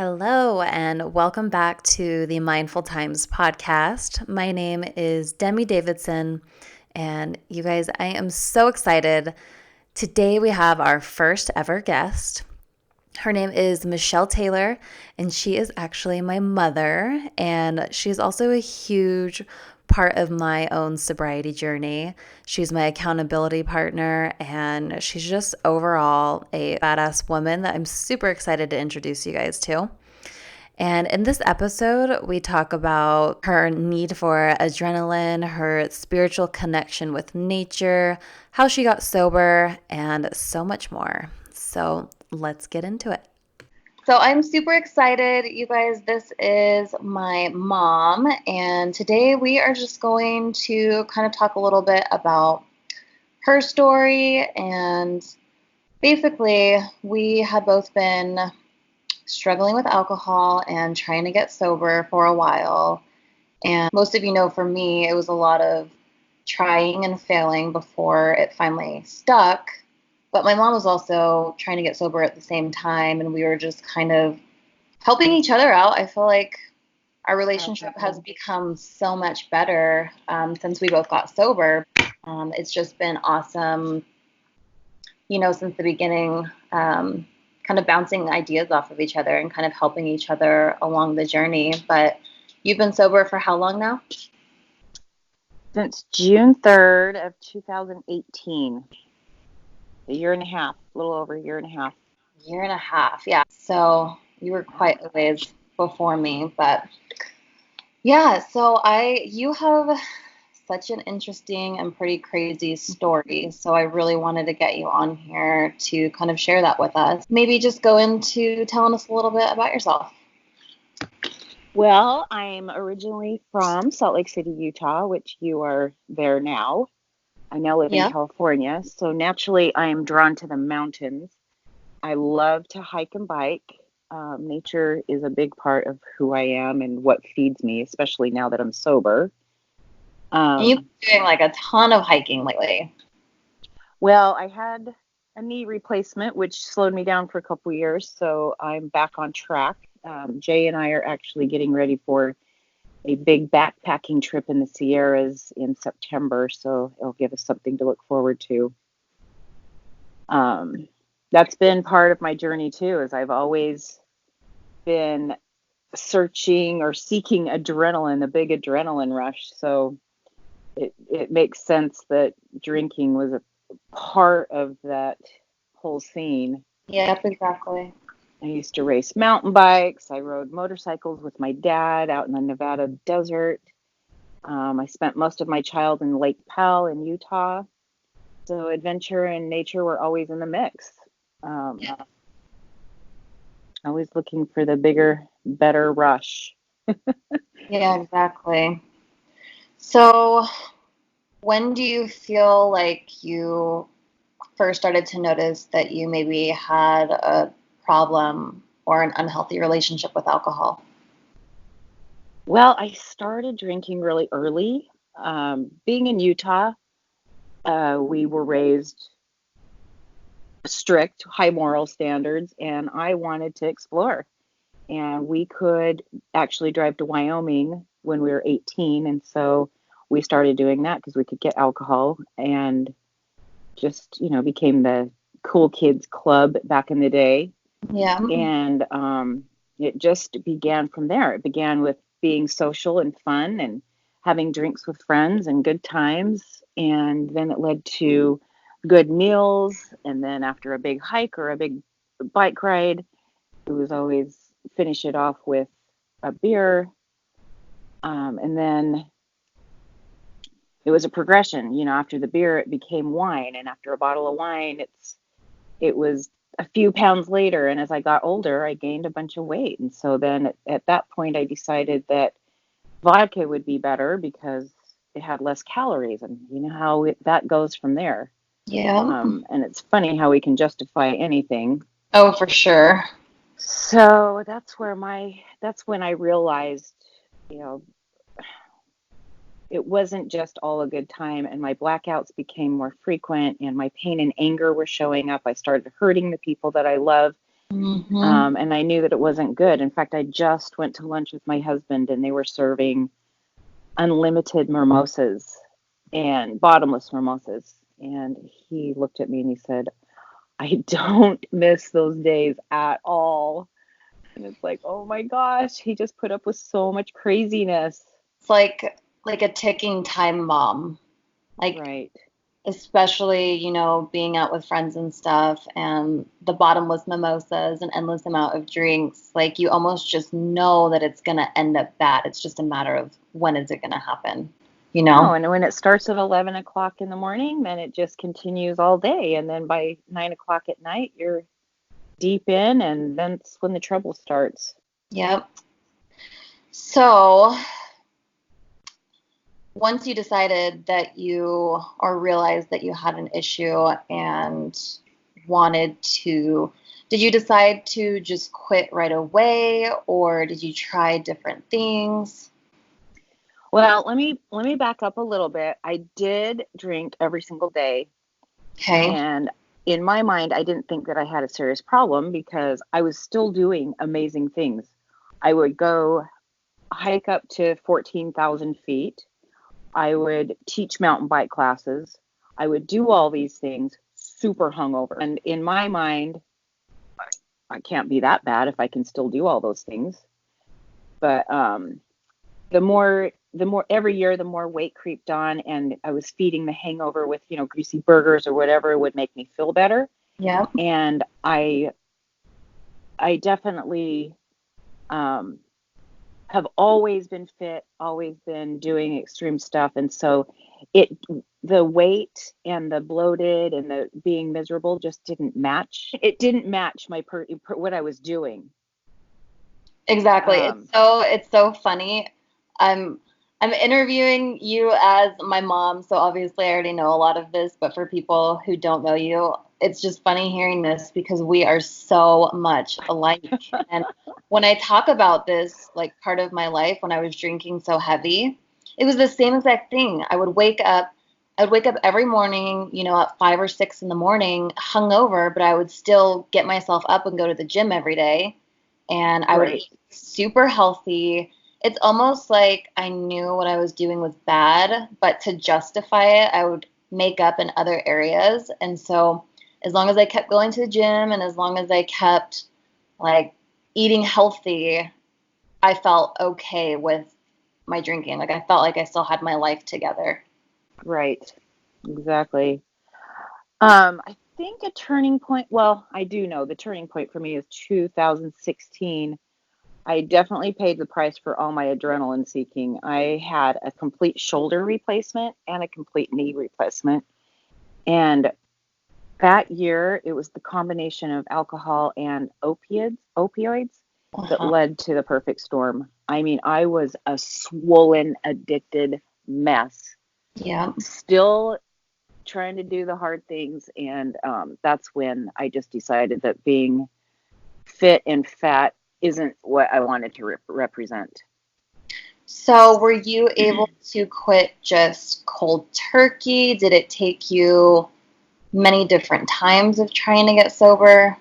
Hello, and welcome back to the Mindful Times podcast. My name is Demi Davidson, and you guys, I am so excited. Today we have our first ever guest. Her name is Michele Taylor, and she is actually my mother, and she's also a huge part of my own sobriety journey. She's my accountability partner, and she's just overall a badass woman that I'm super excited to introduce you guys to. And in this episode, we talk about her need for adrenaline, her spiritual connection with nature, how she got sober, and so much more. So let's get into it. So I'm super excited, you guys. This is my mom, and today we are just going to kind of talk a little bit about her story. And basically, we had both been struggling with alcohol and trying to get sober for a while. And most of you know, for me, it was a lot of trying and failing before it finally stuck. But my mom was also trying to get sober at the same time, and we were just kind of helping each other out. I feel like our relationship has become so much better since we both got sober. It's just been awesome, since the beginning, kind of bouncing ideas off of each other and kind of helping each other along the journey. But you've been sober for how long now? Since June 3rd of 2018. A year and a half, a little over a year and a half. Year and a half, yeah. So you were quite a ways before me, but yeah. So you have such an interesting and pretty crazy story. So I really wanted to get you on here to kind of share that with us. Maybe just go into telling us a little bit about yourself. Well, I'm originally from Salt Lake City, Utah, which you are there now. I now live in California, so naturally I am drawn to the mountains. I love to hike and bike. Nature is a big part of who I am and what feeds me, especially now that I'm sober. You've been doing like a ton of hiking lately. Well, I had a knee replacement, which slowed me down for a couple years, so I'm back on track. Jay and I are actually getting ready for a big backpacking trip in the Sierras in September, so it'll give us something to look forward to. That's been part of my journey too, as I've always been searching or seeking adrenaline, a big adrenaline rush. So it makes sense that drinking was a part of that whole scene. Yep, exactly. I used to race mountain bikes. I rode motorcycles with my dad out in the Nevada desert. I spent most of my childhood in Lake Powell in Utah. So adventure and nature were always in the mix. Always looking for the bigger, better rush. Yeah, exactly. So when do you feel like you first started to notice that you maybe had a problem or an unhealthy relationship with alcohol? Well, I started drinking really early. Being in Utah, we were raised strict, high moral standards, and I wanted to explore. And we could actually drive to Wyoming when we were 18, and so we started doing that because we could get alcohol and just, became the cool kids club back in the day. Yeah. And it just began from there. It began with being social and fun and having drinks with friends and good times. And then it led to good meals. And then after a big hike or a big bike ride, it was always finish it off with a beer. And then it was a progression. After the beer, it became wine. And after a bottle of wine, it was a few pounds later. And as I got older, I gained a bunch of weight. And so then at that point, I decided that vodka would be better because it had less calories. And you know how that goes from there. Yeah. And it's funny how we can justify anything. Oh, for sure. So that's when I realized, it wasn't just all a good time, and my blackouts became more frequent and my pain and anger were showing up. I started hurting the people that I love Mm-hmm. And I knew that it wasn't good. In fact, I just went to lunch with my husband and they were serving unlimited mimosas and bottomless mimosas. And he looked at me and he said, I don't miss those days at all. And it's like, oh my gosh, he just put up with so much craziness. It's like a ticking time bomb. Like Right. especially, being out with friends and stuff and the bottomless mimosas and endless amount of drinks, like you almost just know that it's going to end up bad. It's just a matter of when is it going to happen, you Oh, know? and when it starts at 11 o'clock in the morning, then it just continues all day. And then by 9 o'clock at night, you're deep in, and that's when the trouble starts. Yep. So once you decided that you or realized that you had an issue and wanted to, did you decide to just quit right away or did you try different things? Well, let me back up a little bit. I did drink every single day, Okay. and in my mind, I didn't think that I had a serious problem because I was still doing amazing things. I would go hike up to 14,000 feet. I would teach mountain bike classes. I would do all these things super hungover. And in my mind, I can't be that bad if I can still do all those things. But the more every year, the more weight creeped on, and I was feeding the hangover with greasy burgers or whatever would make me feel better. Yeah. And I definitely um, have always been fit, always been doing extreme stuff, and so it the weight and the bloated and the being miserable just didn't match. It didn't match what I was doing. Exactly. It's Um, so it's so funny. I'm I'm interviewing you as my mom, so obviously I already know a lot of this, but for people who don't know you, it's just funny hearing this because we are so much alike. And when I talk about this, like part of my life when I was drinking so heavy, it was the same exact thing. I'd wake up every morning, at 5 or 6 in the morning, hungover, but I would still get myself up and go to the gym every day and I would right, eat super healthy. It's almost like I knew what I was doing was bad, but to justify it, I would make up in other areas. And so, as long as I kept going to the gym and as long as I kept like eating healthy, I felt okay with my drinking. Like I felt like I still had my life together. right, exactly. I think a turning point. Well, I do know the turning point for me is 2016. I definitely paid the price for all my adrenaline seeking. I had a complete shoulder replacement and a complete knee replacement. And that year, it was the combination of alcohol and opioids that Uh-huh. led to the perfect storm. I mean, I was a swollen, addicted mess, Yeah. still trying to do the hard things. And that's when I just decided that being fit and fat isn't what I wanted to represent. So, were you able to quit just cold turkey? Did it take you many different times of trying to get sober?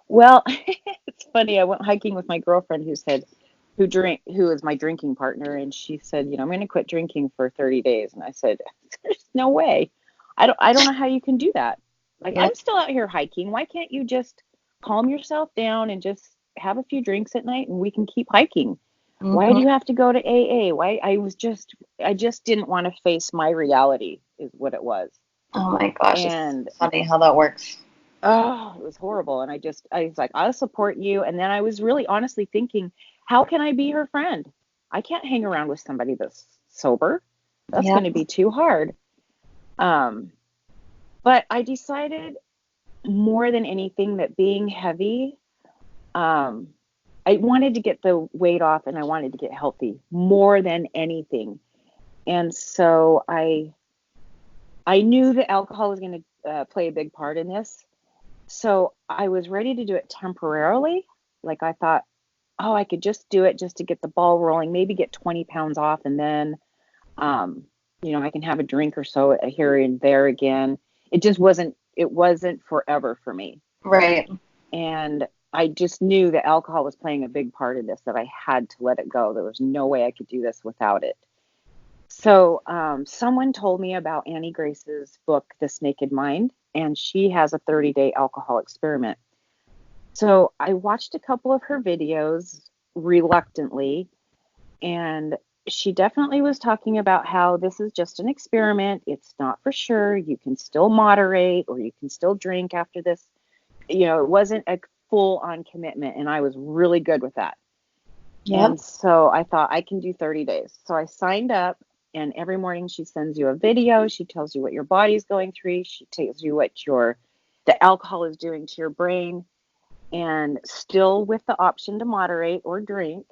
Well, it's funny. I went hiking with my girlfriend who is my drinking partner, and she said, I'm going to quit drinking for 30 days. And I said, there's no way. I don't know how you can do that. Like, Yeah. I'm still out here hiking. Why can't you just calm yourself down and just have a few drinks at night and we can keep hiking? Why do Hmm. you have to go to AA? Why I just didn't want to face my reality is what it was. Oh my gosh, it's And funny how that works. oh, it was horrible. And I was like, I'll support you. And then I was really honestly thinking, how can I be her friend? I can't hang around with somebody that's sober. That's Yeah. going to be too hard. Um, but I decided more than anything that being heavy, um, I wanted to get the weight off and I wanted to get healthy more than anything. And so I knew that alcohol was going to play a big part in this. So I was ready to do it temporarily. Like I thought, oh, I could just do it just to get the ball rolling, maybe get 20 pounds off, and then, um, I can have a drink or so here and there again. It just wasn't, it wasn't forever for me. Right. And I just knew that alcohol was playing a big part of this, that I had to let it go. There was no way I could do this without it. So someone told me about Annie Grace's book, This Naked Mind, and she has a 30-day alcohol experiment. So I watched a couple of her videos reluctantly, and she definitely was talking about how this is just an experiment. It's not for sure. You can still moderate or you can still drink after this. It wasn't a full on commitment, and I was really good with that. Yep. And so I thought I can do 30 days. So I signed up, and every morning she sends you a video. She tells you what your body's going through. She tells you what the alcohol is doing to your brain, and still with the option to moderate or drink.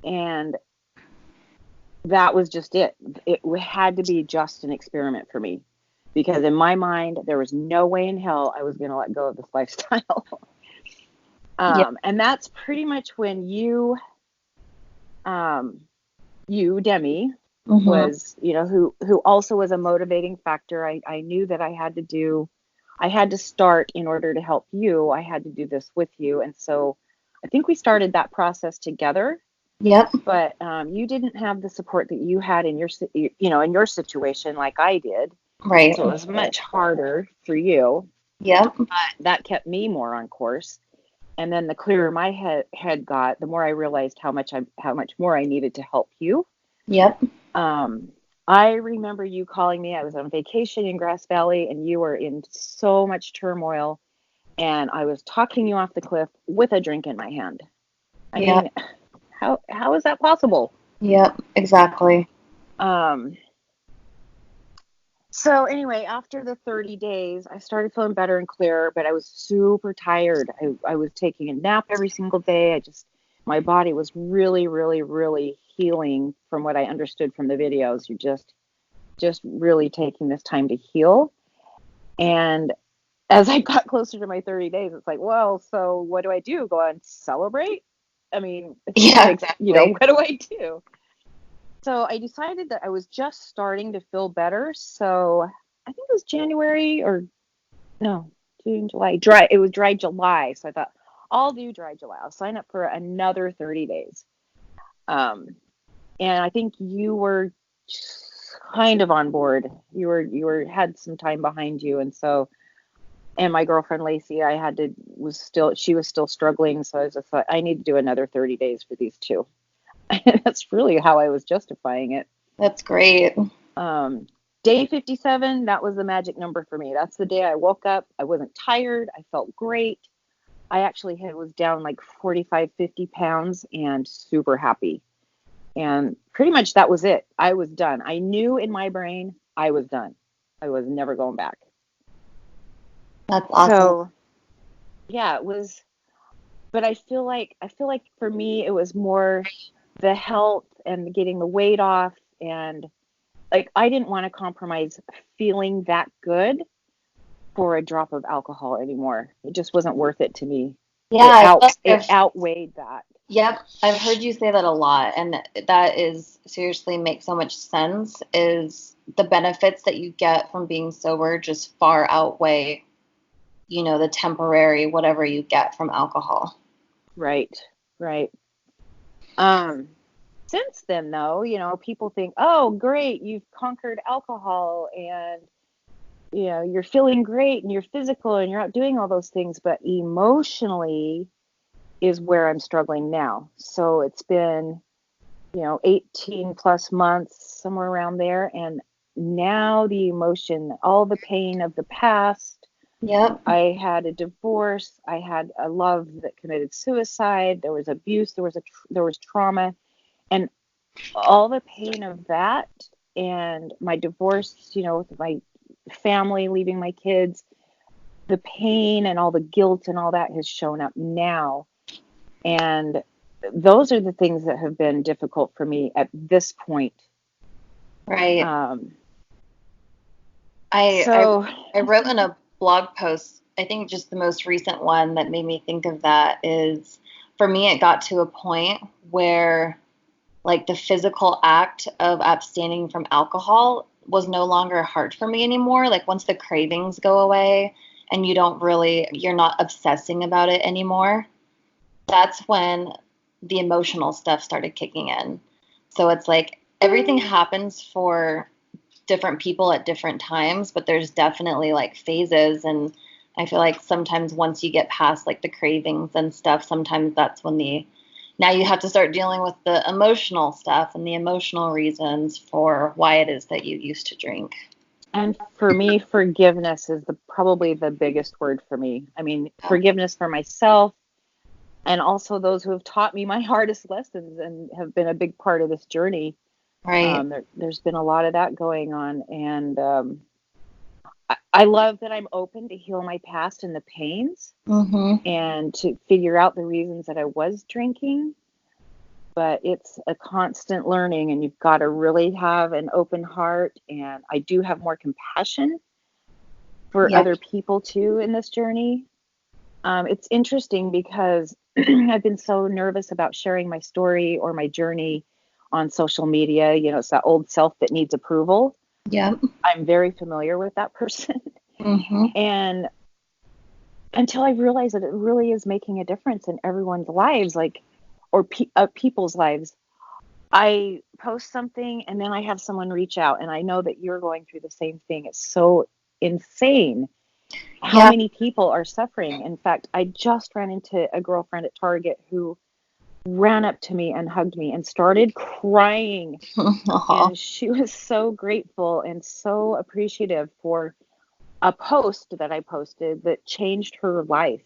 And that was just it. It had to be just an experiment for me, because in my mind, there was no way in hell I was going to let go of this lifestyle. Yep. And that's pretty much when Demi, was, who also was a motivating factor. I knew that I had to start in order to help you. I had to do this with you. And so I think we started that process together. Yep. But you didn't have the support that you had in your situation like I did. Right. So it was much harder for you. Yep. But that kept me more on course. And then the clearer my head got, the more I realized how much more I needed to help you. Yep. I remember you calling me. I was on vacation in Grass Valley, and you were in so much turmoil, and I was talking you off the cliff with a drink in my hand. I mean, how is that possible? Yep. Exactly. So anyway, after the 30 days, I started feeling better and clearer, but I was super tired. I was taking a nap every single day. My body was really, really, really healing from what I understood from the videos. You're just really taking this time to heal. And as I got closer to my 30 days, it's like, well, so what do I do? Go out and celebrate? I mean, Yeah, exactly. What do I do? So I decided that I was just starting to feel better. So I think it was January or no, June, July, it was dry July. So I thought, I'll do dry July. I'll sign up for another 30 days. And I think you were kind of on board. You had some time behind you. And so, and my girlfriend Lacey, she was still struggling. So I was just like, I need to do another 30 days for these two. That's really how I was justifying it. That's great. Day 57, that was the magic number for me. That's the day I woke up. I wasn't tired. I felt great. I actually was down like 45, 50 pounds and super happy. And pretty much that was it. I was done. I knew in my brain I was done. I was never going back. That's awesome. So, yeah, it was. But I feel like for me it was more the health and getting the weight off, and like I didn't want to compromise feeling that good for a drop of alcohol anymore. It just wasn't worth it to me. Yeah, It outweighed that. Yep, I've heard you say that a lot, and that is seriously makes so much sense. Is the benefits that you get from being sober just far outweigh, the temporary whatever you get from alcohol. Right. Since then, though, people think, oh, great, you've conquered alcohol, and you're feeling great, and you're physical, and you're out doing all those things, but emotionally is where I'm struggling now. So it's been 18 plus months, somewhere around there. And now the emotion, all the pain of the past. Yep. I had a divorce. I had a love that committed suicide. There was abuse. There was trauma, and all the pain of that, and my divorce, with my family, leaving my kids, the pain and all the guilt and all that has shown up now. And those are the things that have been difficult for me at this point. Right. So I wrote in a blog post, I think just the most recent one that made me think of that is, for me, it got to a point where like the physical act of abstaining from alcohol was no longer hard for me anymore. Like once the cravings go away and you're not obsessing about it anymore, that's when the emotional stuff started kicking in. So it's like everything happens for different people at different times, but there's definitely like phases. And I feel like sometimes once you get past like the cravings and stuff, sometimes that's when now you have to start dealing with the emotional stuff and the emotional reasons for why it is that you used to drink. And for me, forgiveness is probably the biggest word for me. I mean, forgiveness for myself, and also those who have taught me my hardest lessons and have been a big part of this journey. Right. There's been a lot of that going on. And I love that I'm open to heal my past and the pains and to figure out the reasons that I was drinking. But it's a constant learning, and you've got to really have an open heart. And I do have more compassion for other people too in this journey. It's interesting because I've been so nervous about sharing my story or my journey on social media. You know, it's that old self that needs approval. Yeah. I'm very familiar with that person. And until I realized that it really is making a difference in everyone's lives, like, or people's lives. I post something and then I have someone reach out, and I know that you're going through the same thing. It's so insane how many people are suffering. In fact, I just ran into a girlfriend at Target who ran up to me and hugged me and started crying. And she was so grateful and so appreciative for a post that I posted that changed her life.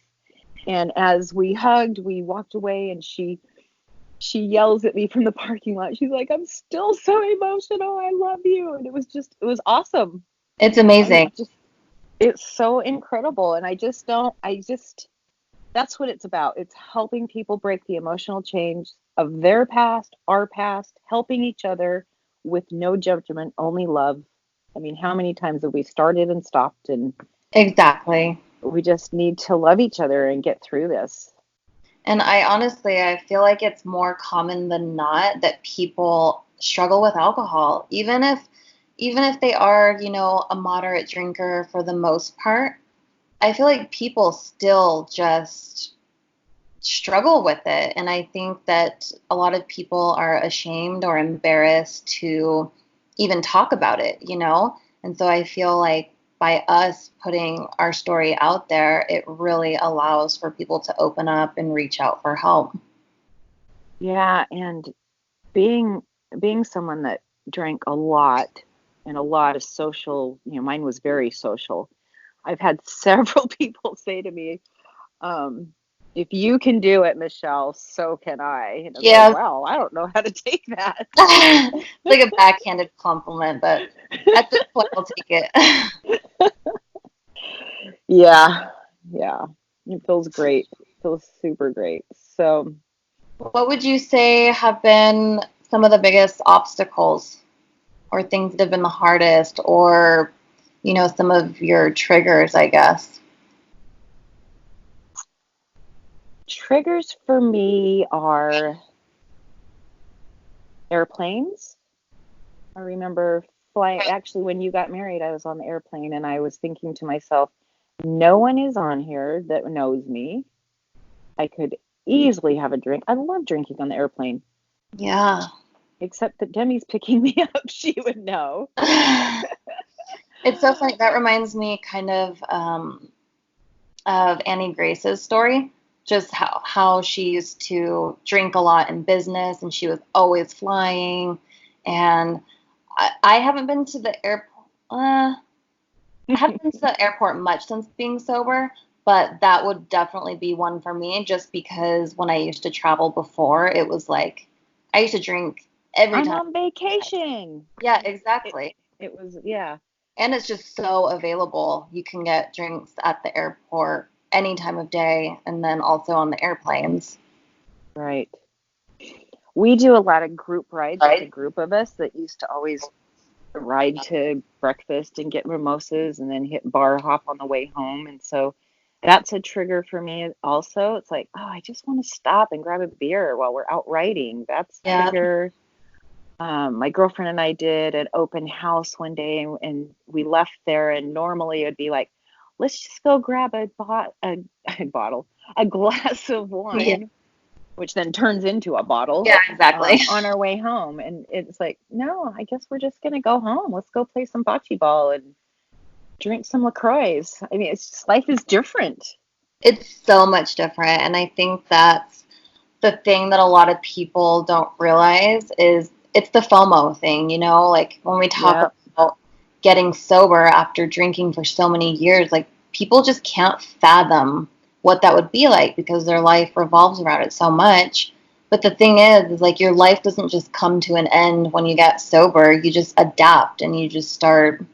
And as we hugged, we walked away, and she yells at me from the parking lot. She's like, "I'm still so emotional. I love you." And it was awesome. It's amazing. It's so incredible. And that's what it's about. It's helping people break the emotional chains of their past, our past, helping each other with no judgment, only love. I mean, how many times have we started and stopped? And Exactly. we just need to love each other and get through this. And I feel like it's more common than not that people struggle with alcohol, even if they are, a moderate drinker for the most part. I feel like people still just struggle with it. And I think that a lot of people are ashamed or embarrassed to even talk about it. And so I feel like by us putting our story out there, it really allows for people to open up and reach out for help. Yeah, and being someone that drank a lot and a lot of social, mine was very social. I've had several people say to me, if you can do it, Michelle, so can I. And I was like, wow, I don't know how to take that. It's like a backhanded compliment, but at this point, I'll take it. Yeah. It feels great. It feels super great. So, What would you say have been some of the biggest obstacles or things that have been the hardest, or, some of your triggers, I guess? triggers for me are airplanes. I remember flying. Actually, when you got married, I was on the airplane and I was thinking to myself, no one is on here that knows me. I could easily have a drink. I love drinking on the airplane. Yeah. Except that Demi's picking me up. She would know. It's so funny. That reminds me kind of Annie Grace's story, just how she used to drink a lot in business and she was always flying. And I haven't been to the airport. I haven't been to the airport much since being sober, but that would definitely be one for me, just because when I used to travel before, it was like I used to drink every I'm time. on vacation. Yeah, exactly. It was, yeah. And it's just so available. You can get drinks at the airport any time of day, and then also on the airplanes. Right. We do a lot of group rides. It's a group of us that used to always ride to breakfast and get mimosas and then hit bar hop on the way home. And so that's a trigger for me also. It's like, oh, I just want to stop and grab a beer while we're out riding. That's a trigger. My girlfriend and I did an open house one day, and we left there, and normally it would be like, let's just go grab a bottle, a glass of Yeah. wine, which then turns into a bottle Yeah, exactly. on our way home. And it's like, no, I guess we're just going to go home. Let's go play some bocce ball and drink some LaCroix. I mean, it's just, life is different. It's so much different. And I think that's the thing that a lot of people don't realize is it's the FOMO thing, like when we talk Yeah. about getting sober after drinking for so many years, like people just can't fathom what that would be like because their life revolves around it so much. But the thing is like your life doesn't just come to an end when you get sober. You just adapt and you just start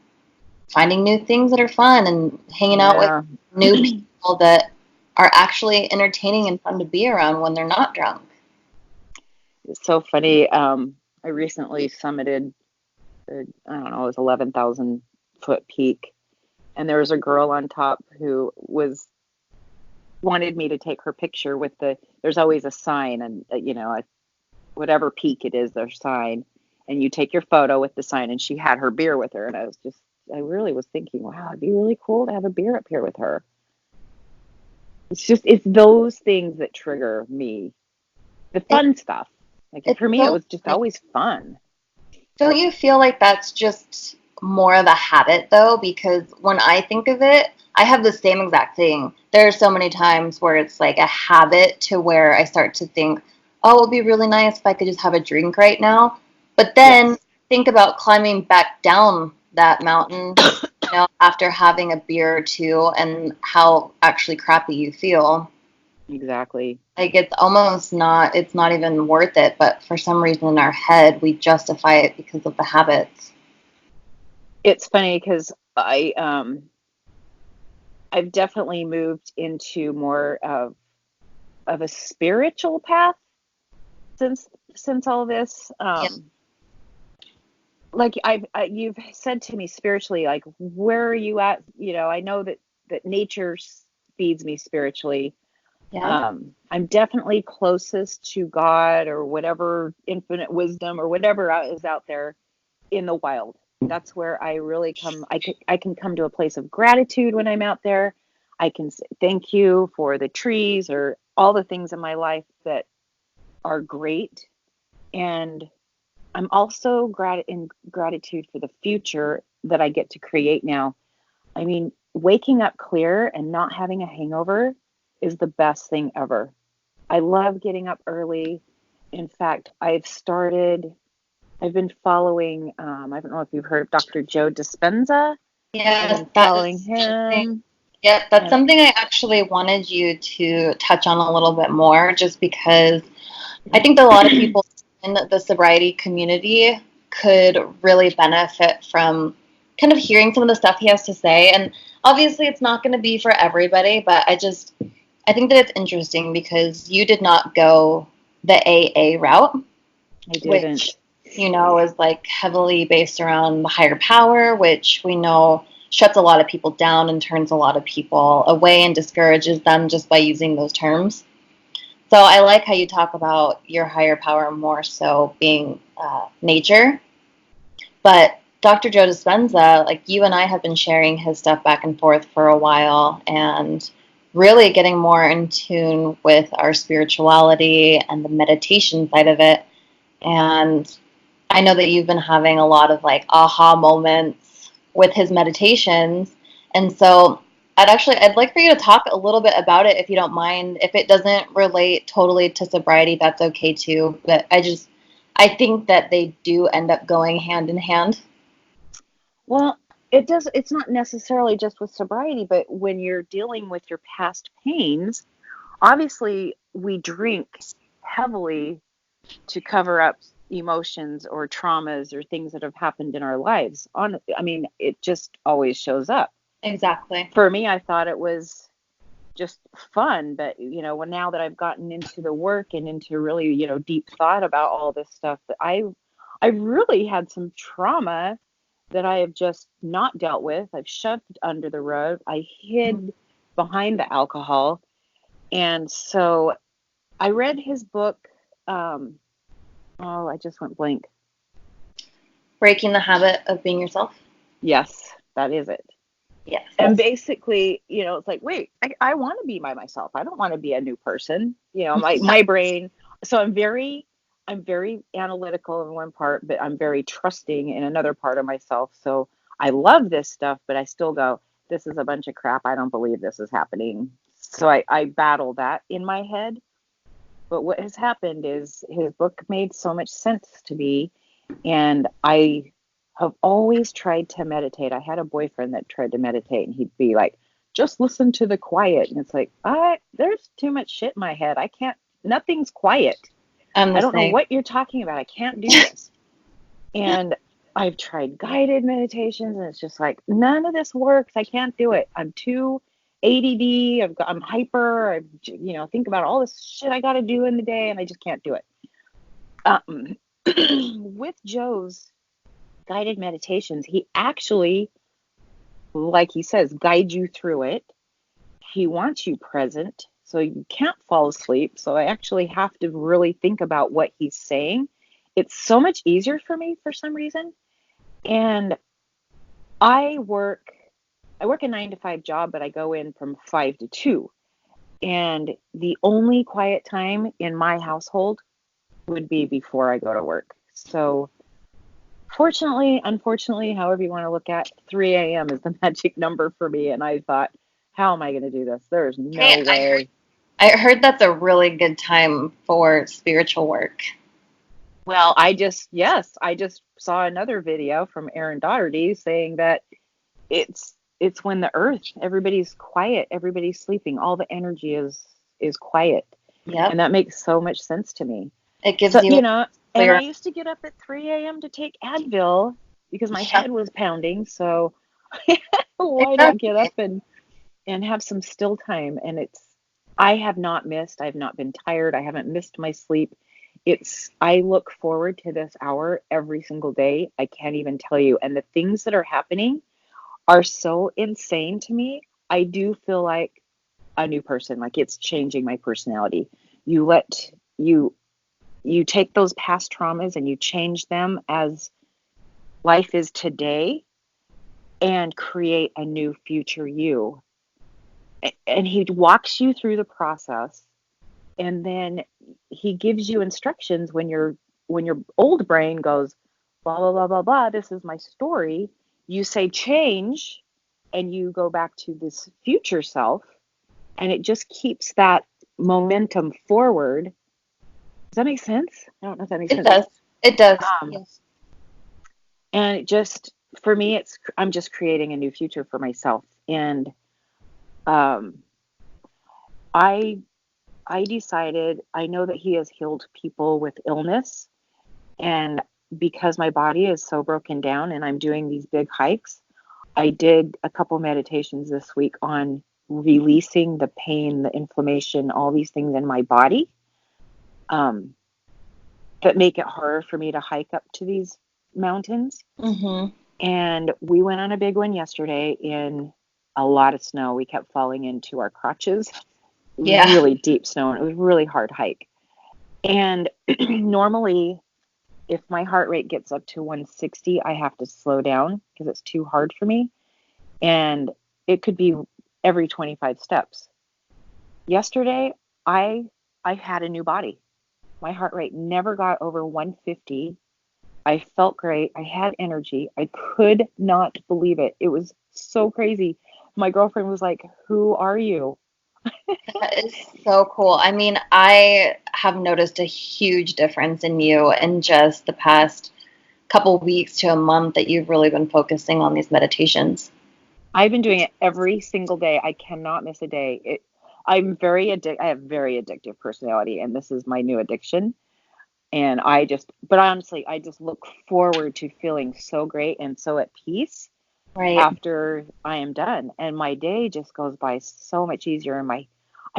finding new things that are fun and hanging out with Yeah. new people that are actually entertaining and fun to be around when they're not drunk. It's so funny. I recently summited, I don't know, it was 11,000-foot peak. And there was a girl on top who wanted me to take her picture with there's always a sign, and whatever peak it is, there's a sign, and you take your photo with the sign. And she had her beer with her, and I really was thinking, wow, it'd be really cool to have a beer up here with her. It's those things that trigger me, the It, fun stuff. Like it's for me, it so was just always fun. Don't you feel like that's just more of a habit though? Because when I think of it, I have the same exact thing. There are so many times where it's like a habit to where I start to think, oh, it would be really nice if I could just have a drink right now. But then Yes. think about climbing back down that mountain, after having a beer or two and how actually crappy you feel. Exactly. Like it's not even worth it, but for some reason in our head, we justify it because of the habits. It's funny because I've definitely moved into more of a spiritual path since all this. Yeah. Like you've said to me spiritually, like, where are you at? I know that nature feeds me spiritually. Yeah. I'm definitely closest to God or whatever infinite wisdom or whatever is out there in the wild. That's where I really come. I can come to a place of gratitude when I'm out there. I can say thank you for the trees or all the things in my life that are great. And I'm also in gratitude for the future that I get to create now. I mean, waking up clear and not having a hangover is the best thing ever. I love getting up early. In fact, I've been following, I don't know if you've heard of Dr. Joe Dispenza. I've Yeah, been that following is something. him. Yeah, that's And something I actually wanted you to touch on a little bit more, just because I think that a lot of people in the sobriety community could really benefit from kind of hearing some of the stuff he has to say. And obviously, it's not going to be for everybody, but I think that it's interesting because you did not go the AA route, I which didn't. is like heavily based around the higher power, which we know shuts a lot of people down and turns a lot of people away and discourages them just by using those terms. So I like how you talk about your higher power more so being nature. But Dr. Joe Dispenza, like you and I have been sharing his stuff back and forth for a while and really getting more in tune with our spirituality and the meditation side of it. And I know that you've been having a lot of like aha moments with his meditations. And so I'd like for you to talk a little bit about it if you don't mind. If it doesn't relate totally to sobriety, that's okay too. But I think that they do end up going hand in hand. Well, it's not necessarily just with sobriety, but when you're dealing with your past pains, obviously we drink heavily to cover up emotions or traumas or things that have happened in our lives. I mean, it just always shows up. Exactly. For me, I thought it was just fun, but when now that I've gotten into the work and into really, deep thought about all this stuff, that I really had some trauma that I have just not dealt with. I've shoved under the rug. I hid behind the alcohol. And so I read his book. Oh, I just went blank. Breaking the habit of being yourself. Yes, that is it. Yes. And basically, it's like, wait, I want to be by myself. I don't want to be a new person. My brain. So I'm very analytical in one part, but I'm very trusting in another part of myself. So I love this stuff, but I still go, this is a bunch of crap. I don't believe this is happening. So I battle that in my head. But what has happened is his book made so much sense to me. And I have always tried to meditate. I had a boyfriend that tried to meditate, and he'd be like, just listen to the quiet. And it's like, there's too much shit in my head. I can't, nothing's quiet. I'm I the don't know same. what you're talking about. I can't do this. And I've tried guided meditations, and it's just like, none of this works. I can't do it. I'm too ADD. I'm hyper. Think about all this shit I got to do in the day, and I just can't do it. With Joe's guided meditations, he actually, like he says, guide you through it. He wants you present, so you can't fall asleep. So I actually have to really think about what he's saying. It's so much easier for me for some reason. And I work a 9-to-5 job, but I go in from 5 to 2. And the only quiet time in my household would be before I go to work. So fortunately, unfortunately, however you want to look at, 3 a.m. is the magic number for me. And I thought, how am I going to do this? There's Hey, no way. I heard that's a really good time for spiritual work. Well, I just saw another video from Aaron Doherty saying that it's when the earth, everybody's quiet, everybody's sleeping, all the energy is quiet. Yep. And that makes so much sense to me. It gives So, you a and clear. I used to get up at 3 a.m. to take Advil because my Yep. head was pounding. So why not get Exactly. up and have some still time? And I have not missed, I've not been tired, I haven't missed my sleep. I look forward to this hour every single day. I can't even tell you. And the things that are happening are so insane to me. I do feel like a new person, like it's changing my personality. You let you take those past traumas and you change them as life is today and create a new future you. And he walks you through the process, and then he gives you instructions when your old brain goes blah blah blah blah blah, this is my story. You say change, and you go back to this future self, and it just keeps that momentum forward. Does that make sense? I don't know if that makes It sense. does. It does. um Yes. and it just, for me, I'm just creating a new future for myself. And um i I decided, I know that he has healed people with illness, and because my body is so broken down and I'm doing these big hikes, I did a couple meditations this week on releasing the pain, the inflammation, all these things in my body, um, that make it harder for me to hike up to these mountains. Mm-hmm. And we went on a big one yesterday in a lot of snow. We kept falling into our crotches, Yeah. really deep snow, and it was a really hard hike. And normally, if my heart rate gets up to 160, I have to slow down because it's too hard for me. And it could be every 25 steps. Yesterday, I I had a new body. My heart rate never got over 150. I felt great. I had energy. I could not believe it. It was so crazy. My girlfriend was like, "Who are you?" That is so cool. I mean, I have noticed a huge difference in you in just the past couple weeks to a month that you've really been focusing on these meditations. I've been doing it every single day. I cannot miss a day. I'm very I have very addictive personality, and this is my new addiction. And but honestly, I just look forward to feeling so great and so at peace Right. after I am done. And my day just goes by so much easier. And I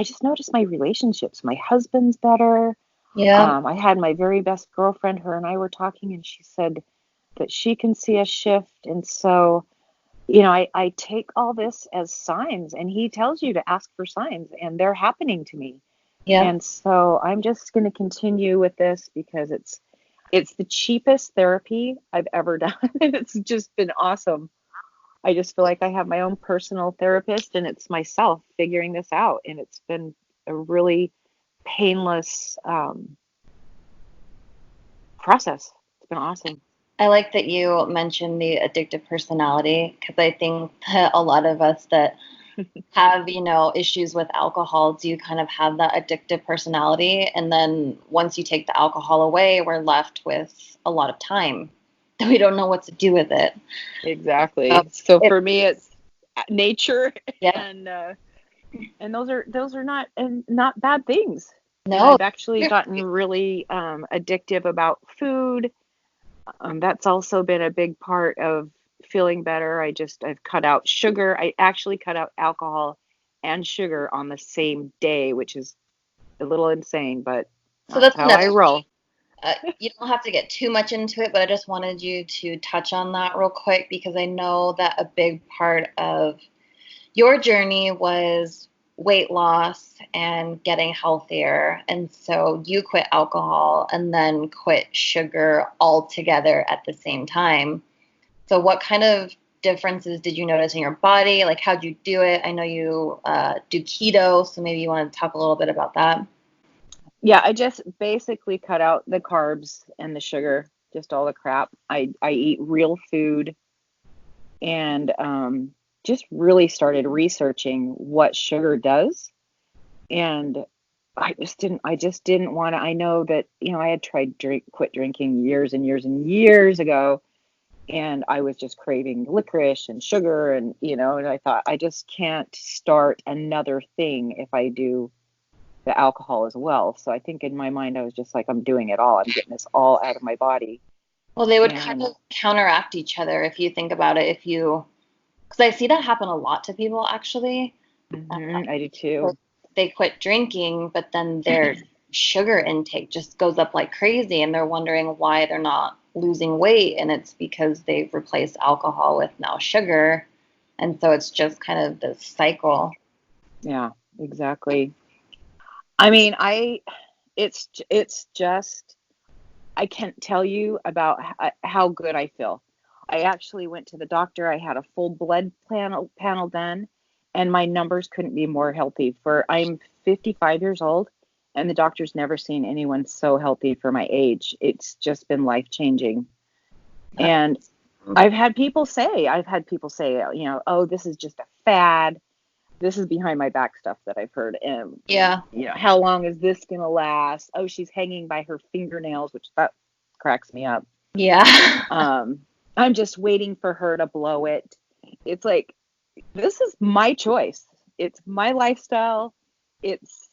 just noticed my relationships. My husband's better. Yeah. I had my very best girlfriend, her and I were talking, and she said that she can see a shift. And so, I take all this as signs, and he tells you to ask for signs, and they're happening to me. Yeah. And so I'm just going to continue with this because it's the cheapest therapy I've ever done. It's just been awesome. I just feel like I have my own personal therapist, and it's myself figuring this out. And it's been a really painless process. It's been awesome. I like that you mentioned the addictive personality because I think that a lot of us that have, issues with alcohol do kind of have that addictive personality. And then once you take the alcohol away, we're left with a lot of time that we don't know what to do with it. So Exactly. So it, for me, it's nature, yeah, and those are not bad things. And no, I've actually gotten really addictive about food. That's also been a big part of feeling better. I've cut out sugar. I actually cut out alcohol and sugar on the same day, which is a little insane, but so that's that's how I another. roll. You don't have to get too much into it, but I just wanted you to touch on that real quick because I know that a big part of your journey was weight loss and getting healthier. And so you quit alcohol and then quit sugar altogether at the same time. So, what kind of differences did you notice in your body? Like, how'd you do it? I know you do keto, so maybe you want to talk a little bit about that. Yeah, I just basically cut out the carbs and the sugar, just all the crap. I eat real food, and just really started researching what sugar does. And I just didn't want to. I know that, I had tried quit drinking years and years and years ago, and I was just craving licorice and sugar, and I thought I just can't start another thing if I do the alcohol as well. So I think in my mind I was just like, I'm doing it all. I'm getting this all out of my body. Well, they would kind And of counteract each other if you think about it. Because I see that happen a lot to people actually. I do too. They quit drinking, but then their sugar intake just goes up like crazy, and they're wondering why they're not losing weight. And it's because they've replaced alcohol with now sugar. And so it's just kind of this cycle. Yeah, exactly. I mean, it's just I can't tell you about how good I feel. I actually went to the doctor. I had a full blood panel done, and my numbers couldn't be more healthy. For I'm 55 years old, and the doctor's never seen anyone so healthy for my age. It's just been life changing. And I've had people say, oh, this is just a fad. This is behind my back stuff that I've heard. And Yeah. how long is this gonna last? Oh, she's hanging by her fingernails, which that cracks me up. Yeah. Um, I'm just waiting for her to blow it. It's like, this is my choice. It's my lifestyle. It's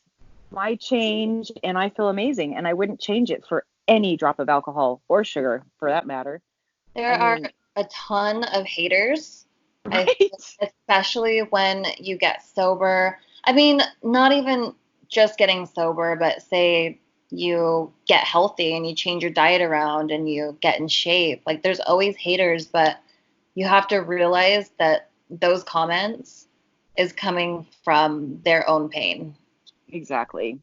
my change, and I feel amazing. And I wouldn't change it for any drop of alcohol or sugar, for that matter. There I are mean, a ton of haters, I right? especially when you get sober. I mean, not even just getting sober, but say you get healthy and you change your diet around and you get in shape. Like, there's always haters, but you have to realize that those comments is coming from their own pain. Exactly.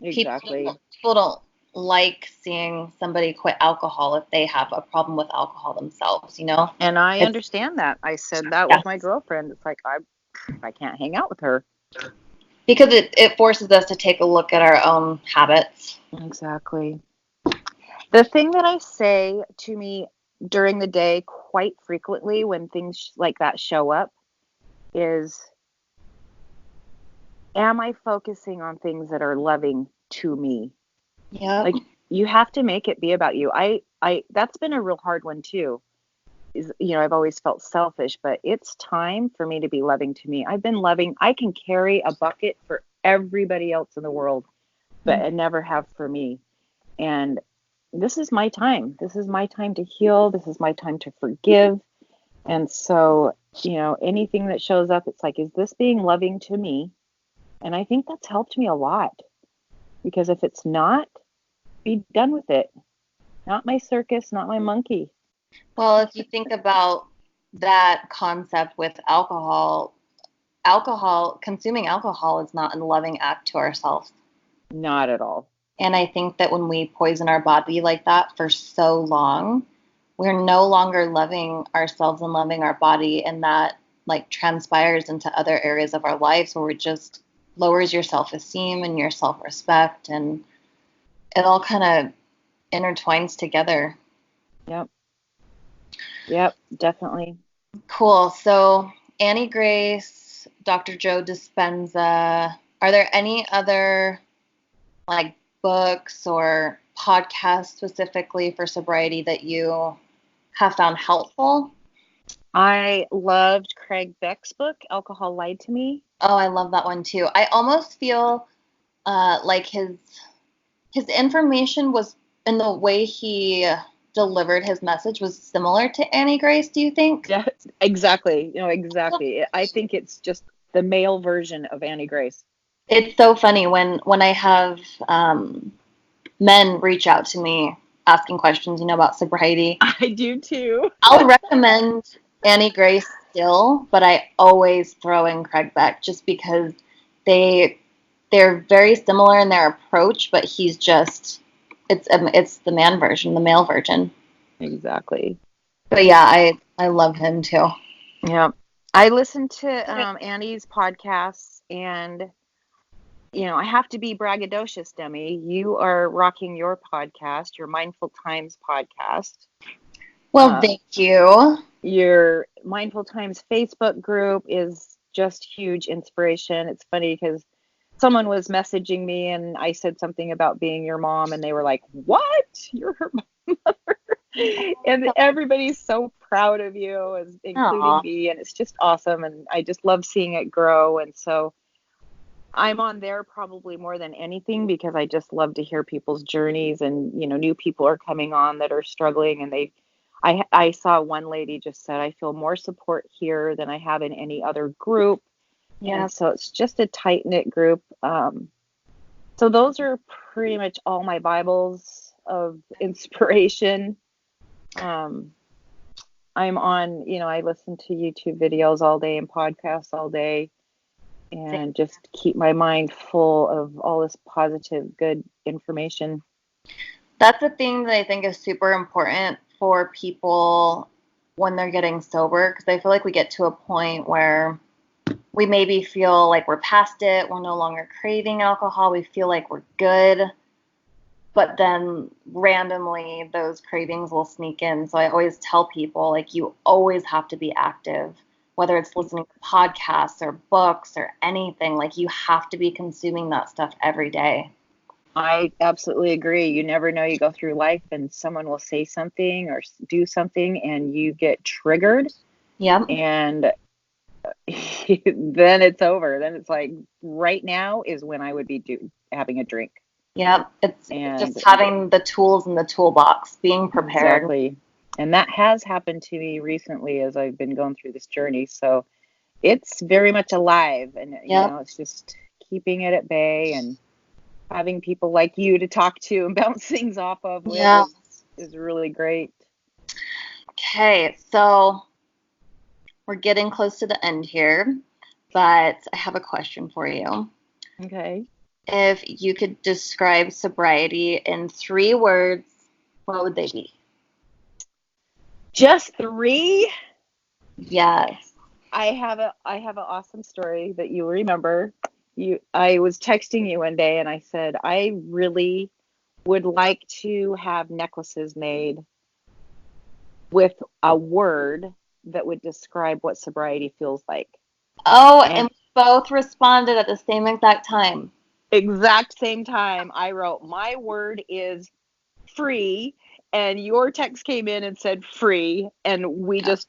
People Exactly. people don't like seeing somebody quit alcohol if they have a problem with alcohol themselves, you know? And I It's understand that. I said that yeah. with my girlfriend. It's like, I can't hang out with her. Because it forces us to take a look at our own habits. Exactly. The thing that I say to me during the day quite frequently when things like that show up is, am I focusing on things that are loving to me? Yep. Like, you have to make it be about you. I that's been a real hard one too. I've always felt selfish, but it's time for me to be loving to me. I've been loving. I can carry a bucket for everybody else in the world, but I never have for me. And this is my time. This is my time to heal. This is my time to forgive. And so, anything that shows up, it's like, is this being loving to me? And I think that's helped me a lot, because if it's not, be done with it. Not my circus, not my monkey. Well, if you think about that concept with consuming alcohol is not a loving act to ourselves. Not at all. And I think that when we poison our body like that for so long, we're no longer loving ourselves and loving our body, and that like transpires into other areas of our lives where it just lowers your self-esteem and your self-respect, and it all kind of intertwines together. Yep. Yep, definitely. Cool. So Annie Grace, Dr. Joe Dispenza, are there any other like books or podcasts specifically for sobriety that you have found helpful? I loved Craig Beck's book, Alcohol Lied to Me. Oh, I love that one too. I almost feel like his information was, in the way he delivered his message, was similar to Annie Grace, do you think? Yeah, exactly. Exactly. I think it's just the male version of Annie Grace. It's so funny when I have men reach out to me asking questions, about sobriety. I do too. I'll recommend Annie Grace still, but I always throw in Craig Beck just because they they're very similar in their approach, but he's just it's the man version, the male version. Exactly. But yeah, I love him too. Yeah. I listen to Annie's podcasts, and I have to be braggadocious, Demi. You are rocking your podcast, your Mindful Times podcast. Well, thank you. Your Mindful Times Facebook group is just huge inspiration. It's funny because someone was messaging me and I said something about being your mom, and they were like, "What? You're her mother?" And everybody's so proud of you, including Aww. me, and it's just awesome. And I just love seeing it grow. And so I'm on there probably more than anything because I just love to hear people's journeys, and new people are coming on that are struggling, and I saw one lady just said, I feel more support here than I have in any other group. Yeah. And so it's just a tight knit group. So those are pretty much all my Bibles of inspiration. I'm on, I listen to YouTube videos all day and podcasts all day, and just keep my mind full of all this positive, good information. That's the thing that I think is super important for people when they're getting sober, because I feel like we get to a point where we maybe feel like we're past it, we're no longer craving alcohol, we feel like we're good, but then randomly those cravings will sneak in. So I always tell people, like, you always have to be active, whether it's listening to podcasts or books or anything. Like, you have to be consuming that stuff every day. I absolutely agree. You never know. You go through life and someone will say something or do something and you get triggered. Yep. And then it's over. Then it's like, right now is when I would be having a drink. Yep. It's just having the tools in the toolbox, being prepared. Exactly. And that has happened to me recently as I've been going through this journey. So it's very much alive, and it's just keeping it at bay and having people like you to talk to and bounce things off of with is really great. Okay, so we're getting close to the end here, but I have a question for you. Okay. If you could describe sobriety in 3 words, what would they be? Just 3? Yes. I have an awesome story that you remember. I was texting you one day and I said, I really would like to have necklaces made with a word that would describe what sobriety feels like. Oh, and we both responded at the same exact time. Exact same time. I wrote, my word is free, and your text came in and said free, and we just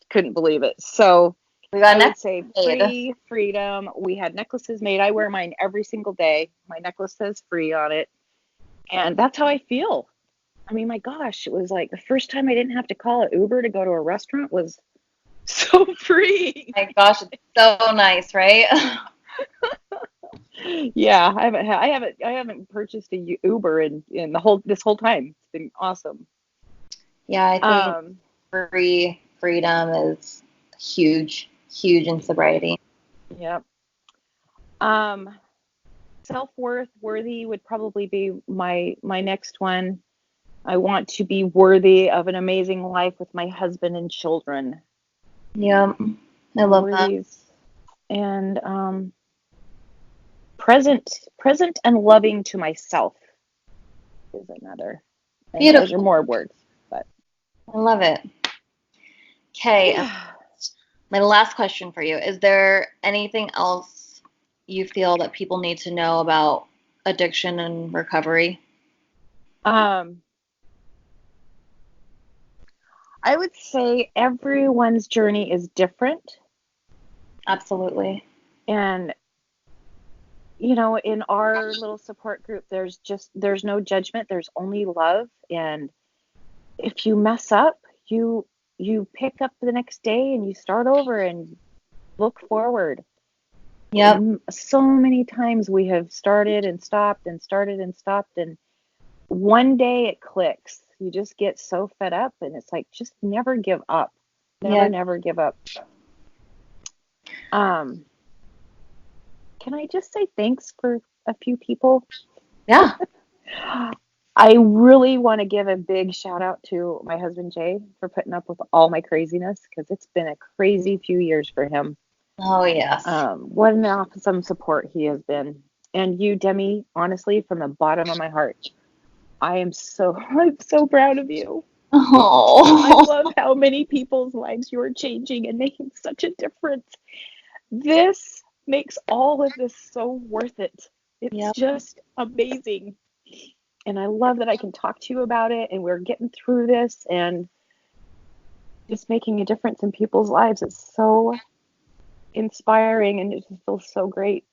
couldn't believe it. So I would say free, freedom. We had necklaces made. I wear mine every single day. My necklace says free on it. And that's how I feel. I mean, my gosh, it was like the first time I didn't have to call an Uber to go to a restaurant was so free. My gosh, it's so nice, right? Yeah, I haven't purchased a Uber in this whole time. It's been awesome. Yeah, I think freedom is huge in sobriety. Yep. Self-worth, worthy would probably be my next one. I want to be worthy of an amazing life with my husband and children. Yeah, I love that. And present and loving to myself is another. And those are Beautiful. more words, but I love it. Okay, my last question for you. Is there anything else you feel that people need to know about addiction and recovery? I would say everyone's journey is different. Absolutely. And in our little support group, there's no judgment, there's only love. And if you mess up, you pick up the next day and you start over and look forward. Yep. So many times we have started and stopped and started and stopped, and one day it clicks. You just get so fed up, and it's like, just never give up. Never give up. Can I just say thanks for a few people? Yeah. I really want to give a big shout out to my husband Jay for putting up with all my craziness, because it's been a crazy few years for him. Oh, yes. What an awesome support he has been. And you, Demi, honestly, from the bottom of my heart, I'm so proud of you. Oh. I love how many people's lives you're changing and making such a difference. This makes all of this so worth it. It's Yep. just amazing. And I love that I can talk to you about it, and we're getting through this and just making a difference in people's lives. It's so inspiring, and it just feels so great.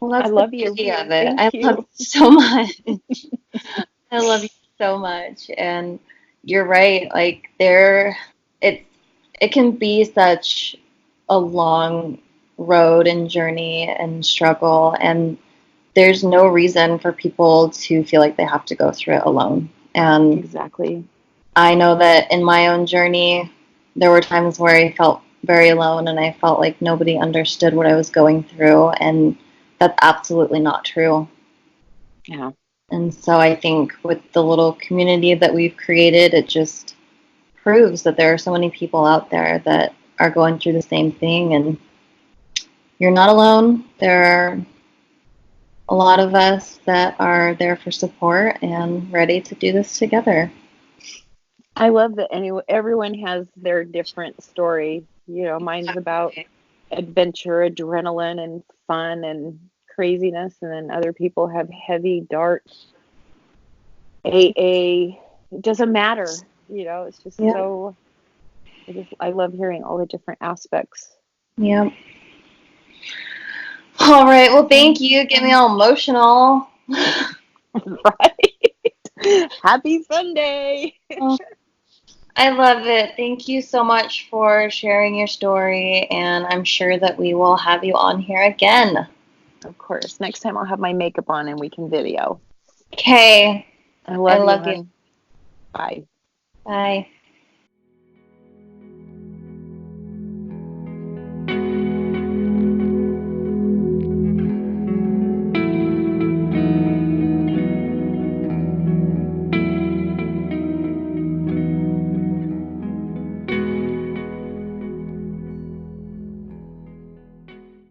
Well, that's I the love you. beauty of it. Thank I love you. you so much. I love you so much. And you're right. Like it can be such a long road and journey and struggle, and there's no reason for people to feel like they have to go through it alone. And Exactly. I know that in my own journey, there were times where I felt very alone and I felt like nobody understood what I was going through, and that's absolutely not true. Yeah. And so I think with the little community that we've created, it just proves that there are so many people out there that are going through the same thing, and you're not alone. There are a lot of us that are there for support and ready to do this together. I love that everyone has their different story. Mine's about adventure, adrenaline, and fun and craziness, and then other people have heavy, dark AA. It doesn't matter. It's just Yeah. so. I love hearing all the different aspects. Yeah. All right. Well, thank you. Get me all emotional. Right. Happy Sunday. Oh, I love it. Thank you so much for sharing your story, and I'm sure that we will have you on here again. Of course. Next time I'll have my makeup on and we can video. Okay. I I love you, love you. hon. Bye. Bye.